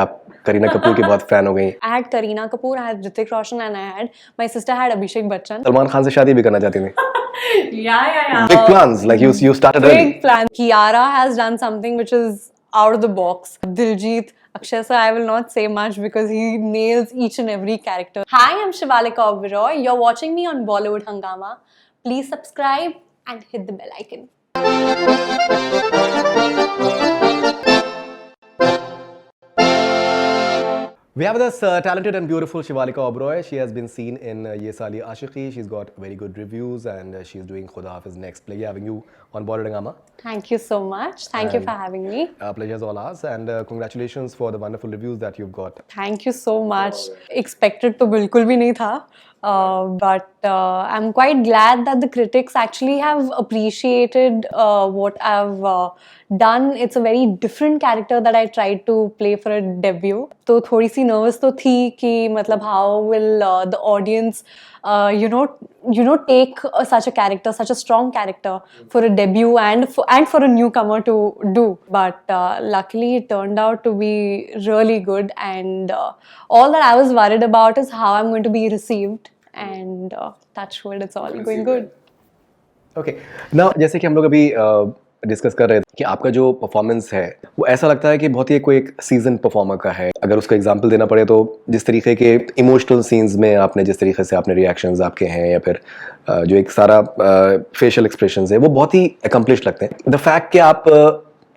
आप करीना कपूर की बहुत फैन हो गई। I had Kareena Kapoor, I had Hrithik Roshan, and my sister had Abhishek Bachchan. Salman Khan से शादी भी करना चाहती थी। Yeah. Big plans, like you started early. Big plan. Kiara has done something which is out of the box. Diljit, Akshay sir, I will not say much because he nails each and every character. Hi, I'm Shivaleeka Oberoi. You're watching me on Bollywood Hungama. Please subscribe and hit the bell icon. We have with us talented and beautiful Shivaleeka Oberoi. She has been seen in Yeh Saali Aashiqui. She's got very good reviews and she's doing Khuda Hafiz next play. Having you on board Hungama. Thank you so much. Thank you for having me. Pleasure's all ours and congratulations for the wonderful reviews that you've got. Thank you so much. Expected to बिल्कुल भी नहीं था. But I'm quite glad that the critics actually have appreciated what I've done. It's a very different character that I tried to play for a debut. तो थोड़ी सी nervous तो थी कि मतलब how will the audience take such a character, such a strong character for a debut and for a newcomer to do. But luckily it turned out to be really good, and all that I was worried about is how I'm going to be received. And touch wood, it's all going good. Okay. Now, जैसे कि हम लोग अभी discuss कर रहे थे कि आपका जो परफॉर्मेंस है वो ऐसा लगता है कि बहुत ही कोई एक सीजन परफॉर्मर का है। अगर उसका एग्जांपल देना पड़े तो जिस तरीके के इमोशनल सीन्स में आपने जिस तरीके से आपने रिएक्शंस आपके हैं या फिर जो एक सारा फेशियल एक्सप्रेशंस है वो बहुत ही अकम्प्लिश्ड लगते हैं। द फैक्ट कि आप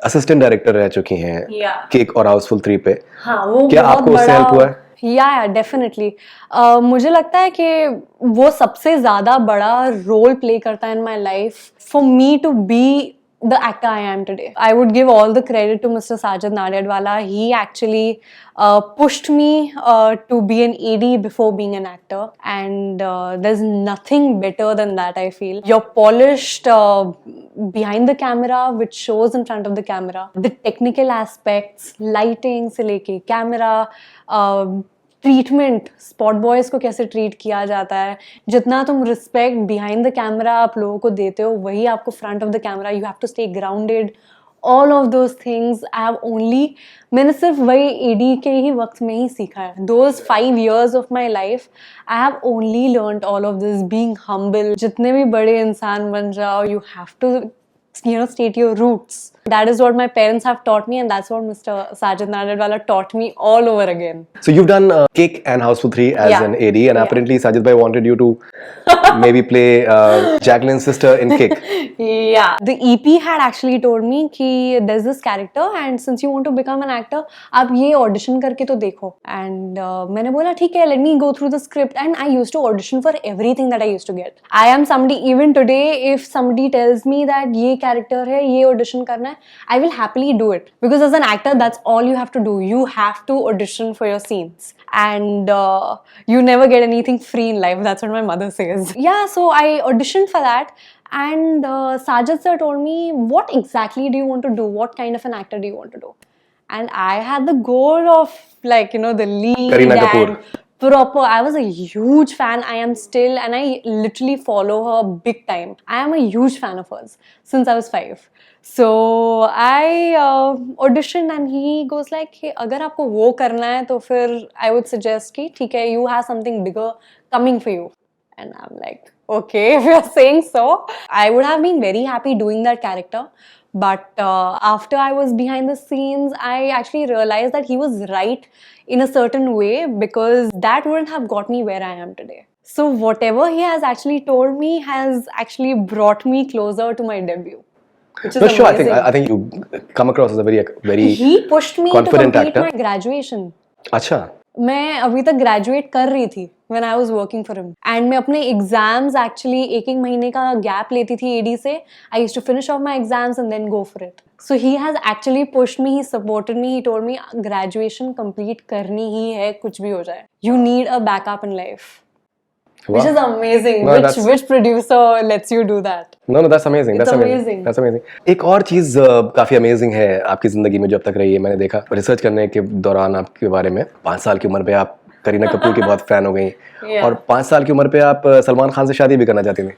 असिस्टेंट डायरेक्टर रह चुकी हैं किक और हाउसफुल 3 पे, क्या आपको उससे हेल्प हुआ है? या डेफिनेटली मुझे लगता है कि वो सबसे ज्यादा बड़ा रोल प्ले करता है in my life for me to be the actor I am today. I would give all the credit to Mr. Sajid Nadiadwala. He actually pushed me to be an AD before being an actor, and there's nothing better than that, I feel. You're polished behind the camera, which shows in front of the camera. The technical aspects, lighting से लेके camera, treatment, spot boys को कैसे treat किया जाता है, जितना तुम respect behind the camera आप लोगों को देते हो वही आपको front of the camera, you have to stay grounded, all of those things I have only, मैंने सिर्फ वही एडी के ही वक्त में ही सीखा है. Those 5 years of my life I have only learned all of this, being humble. जितने भी बड़े इंसान बन जाओ you have to state your roots. That is what my parents have taught me, and that's what Mr. Sajid Nadiadwala taught me all over again. So you've done Kick and Housefull 3 as an AD, and apparently Sajid bhai wanted you to maybe play Jacqueline's sister in Kick. Yeah. The EP had actually told me कि there's this character and since you want to become an actor, आप ये audition करके तो देखो. And मैंने बोला ठीक है, let me go through the script, and I used to audition for everything that I used to get. I am somebody, even today, if somebody tells me that ये character है, ये audition करना है, I will happily do it. Because as an actor, that's all you have to do. You have to audition for your scenes. And you never get anything free in life. That's what my mother says. Yeah, so I auditioned for that. And Sajid sir told me, what exactly do you want to do? What kind of an actor do you want to do? And I had the goal of, like, the lead. Kareena Kapoor. Proper. I was a huge fan. I am still, and I literally follow her big time. I am a huge fan of hers since I was 5. So I auditioned and he goes like, hey, अगर आपको वो करना है तो फिर I would suggest कि ठीक है, you have something bigger coming for you. And I'm like, okay, if you're saying so. I would have been very happy doing that character. But after I was behind the scenes, I actually realized that he was right in a certain way, because that wouldn't have got me where I am today. So whatever he has actually told me has actually brought me closer to my debut. Which is amazing. Sure, I think you come across as a very he pushed me to complete actor. my graduation. अच्छा. मैं अभी तक graduate कर रही थी when I was working for him. And मैं अपने exams actually एक महीने का गैप लेती थी एडी से. I used to finish off my exams and then go for it. So he has actually pushed me, he supported me, he told me graduation complete करनी ही है कुछ भी हो जाए. You need a backup in life. Wow. Which is amazing. No, which producer lets you do that? No, that's amazing. That's amazing. That's amazing. एक और चीज काफी अमेजिंग है आपकी जिंदगी में जो अब तक रही है. मैंने देखा रिसर्च करने के दौरान आपके बारे में, 5 साल की उम्र पे आप करीना कपूर की बहुत फैन हो गई और 5 साल की उम्र पे आप सलमान खान से शादी भी करना चाहती थी.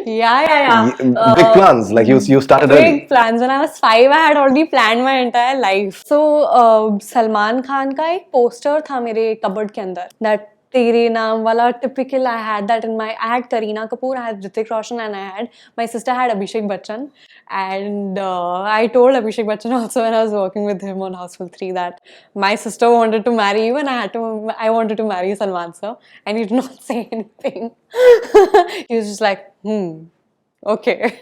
Yeah. Big plans, like you started early. Big plans. When I was 5, I had already planned my entire life. So, Salman Khan का एक poster था मेरे cupboard के अंदर. That तेरे नाम वाला typical. I had that in my. I had Kareena Kapoor, I had Hrithik Roshan, and my sister had Abhishek Bachchan. And I told Abhishek Bachchan also when I was working with him on Houseful 3 that my sister wanted to marry you and I wanted to marry Salman sir. And he did not say anything. He was just like, okay.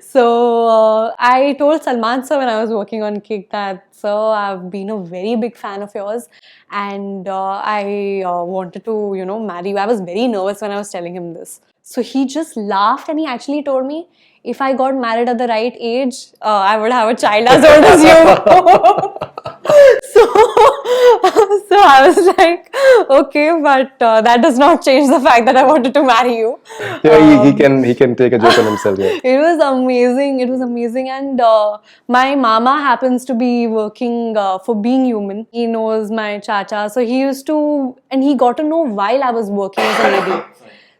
So I told Salman sir when I was working on Kick that, sir, I've been a very big fan of yours and I wanted to, marry you. I was very nervous when I was telling him this. So he just laughed and he actually told me, if I got married at the right age, I would have a child as old as you. So I was like, okay, but that does not change the fact that I wanted to marry you. Yeah, he can take a joke on himself. Yeah. It was amazing. It was amazing. And my mama happens to be working for Being Human. He knows my chacha. So he used to, and he got to know while I was working as a lady.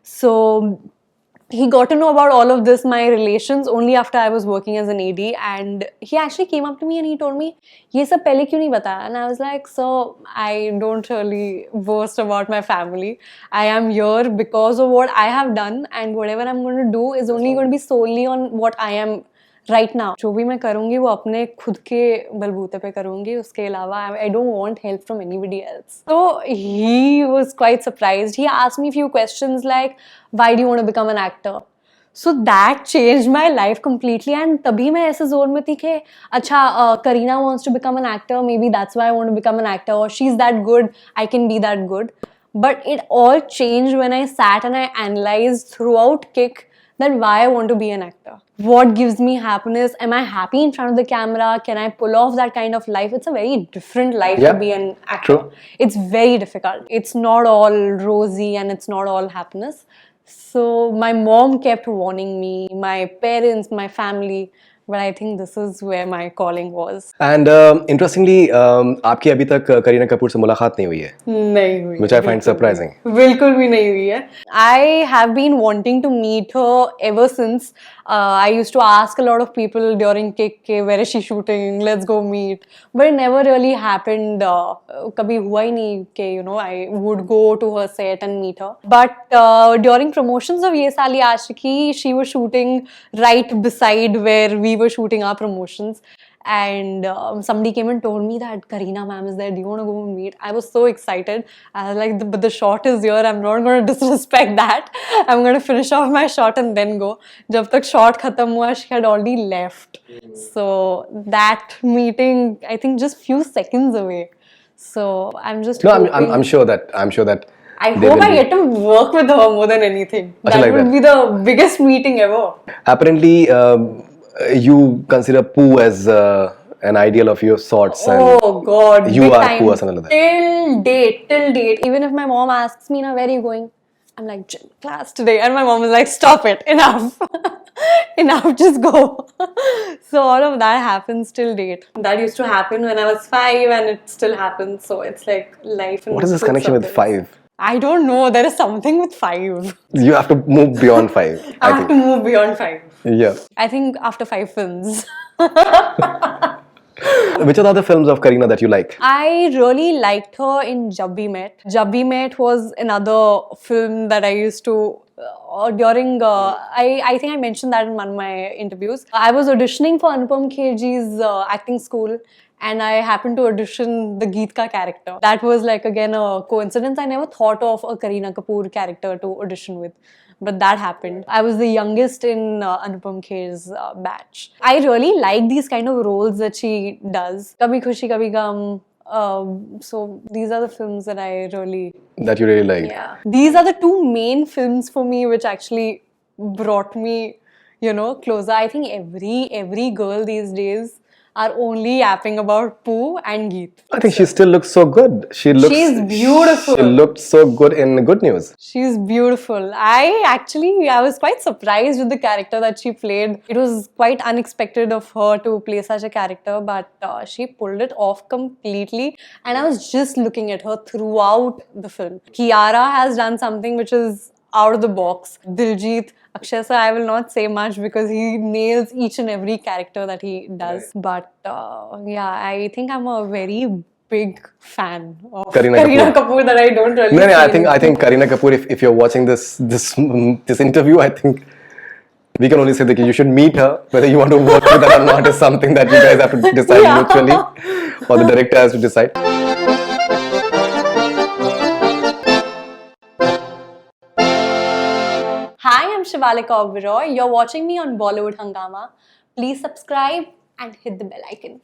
So he got to know about all of this, my relations, only after I was working as an AD. And he actually came up to me and he told me, "Ye sab pehle kyun nahi bataya?" And I was like, "So I don't really boast about my family. I am here because of what I have done, and whatever I'm going to do is only going to be solely on what I am right now. जो भी मैं करूँगी वो अपने खुद के बलबूते पे करूँगी. उसके अलावा I don't want help from anybody else." So he was quite surprised. He asked me a few questions like, why do you want to become an actor? So that changed my life completely. And तभी मैं ऐसे जोर में थी कि अच्छा Kareena wants to become an actor, maybe that's why I want to become an actor, or she's that good, I can be that good. But it all changed when I sat and I analyzed throughout Kick that why I want to be an actor. What gives me happiness? Am I happy in front of the camera? Can I pull off that kind of life? It's a very different life to be an actor. True. It's very difficult. It's not all rosy and it's not all happiness. So my mom kept warning me, my parents, my family, but I think this is where my calling was. And interestingly, आपकी अभी तक करीना कपूर से मुलाकात नहीं हुई है. नहीं हुई. Which I find surprising. बिल्कुल भी नहीं हुई है. I have been wanting to meet her ever since. I used to ask a lot of people during Kick, where is she shooting? Let's go meet. But it never really happened. कभी हुआ ही नहीं कि I would go to her set and meet her. But during promotions of Yeh Saali Aashiqui, she was shooting right beside where we were shooting our promotions. And somebody came and told me that Kareena ma'am is there. Do you want to go and meet? I was so excited. I was like, but the shot is here. I'm not going to disrespect that. I'm going to finish off my shot and then go. जब तक shot खत्म हुआ, she had already left. So that meeting, I think, just few seconds away. So I'm just. No, I'm sure that I hope I get to work with her more than anything. That would be the biggest meeting ever. Apparently, you consider Pooh as an ideal of your sorts. Oh God, you are time. Pooh or something like that. Till date. Even if my mom asks me, where are you going? I'm like, gym class today. And my mom is like, stop it, enough. Enough, just go. So all of that happens till date. That used to happen when I was 5 and it still happens. So it's like life. What is this connection with 5? I don't know. There is something with 5. You have to move beyond 5. I have to move beyond 5. Yeah. I think after 5 films. Which are the other films of Kareena that you like? I really liked her in Jab We Met. Jab We Met was another film that I used to during I think I mentioned that in one of my interviews. I was auditioning for Anupam Kherji's acting school. And I happened to audition the Geetka character. That was like again a coincidence. I never thought of a Kareena Kapoor character to audition with. But that happened. I was the youngest in Anupam Kher's batch. I really like these kind of roles that she does. Kabhi Khushi Kabhi Gum. So these are the films that I really... That you really like. Yeah. These are the two main films for me which actually brought me, closer. I think every girl these days are only yapping about Pooh and Geet. I think she still looks so good. She's beautiful. She looked so good in Good News. She's beautiful. I was quite surprised with the character that she played. It was quite unexpected of her to play such a character, but she pulled it off completely. And I was just looking at her throughout the film. Kiara has done something which is out of the box. Diljit, Akshay sir, I will not say much because he nails each and every character that he does. But yeah, I think I'm a very big fan of Kareena Kapoor that I don't really. No, I feel. think Kareena Kapoor. If you're watching this interview, I think we can only say that you should meet her. Whether you want to work with her or not is something that you guys have to decide Yeah. mutually, or the director has to decide. Hi, I'm Shivaleeka Oberoi. You're watching me on Bollywood Hungama. Please subscribe and hit the bell icon.